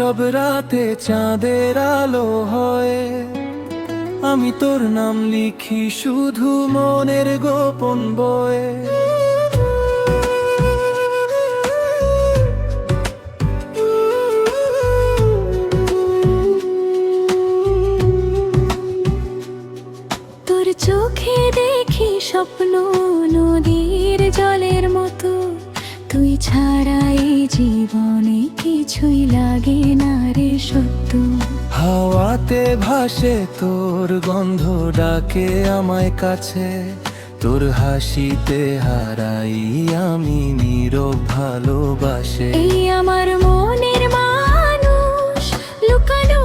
সব রাতে চাঁদের আলো হয়, আমি তোর নাম লিখি শুধু মনের গোপন বয়ে। তোর চোখে দেখি স্বপ্ন নদীর জলের মতো, তুই ছাড়া এই জীবনে কিছুই লাগে না রে সত্য। হাওয়াতে ভাসে তোর গন্ধ, ডাকে আমায় কাছে, তোর হাসিতে হারাই আমি নীরব ভালোবাসে। এই আমার মনের মানুষ লুকানো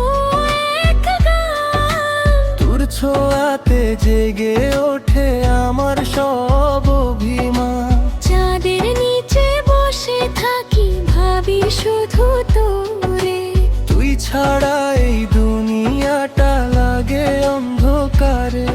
এক গান, তোর ছোঁয়াতে জেগে ওঠে আমার সব অভিমান। চাঁদের নিচে বসে থাকি ভাবি শুধু তোরে, তুই ছাড়া এই দুনিয়াটা লাগে অন্ধকারে।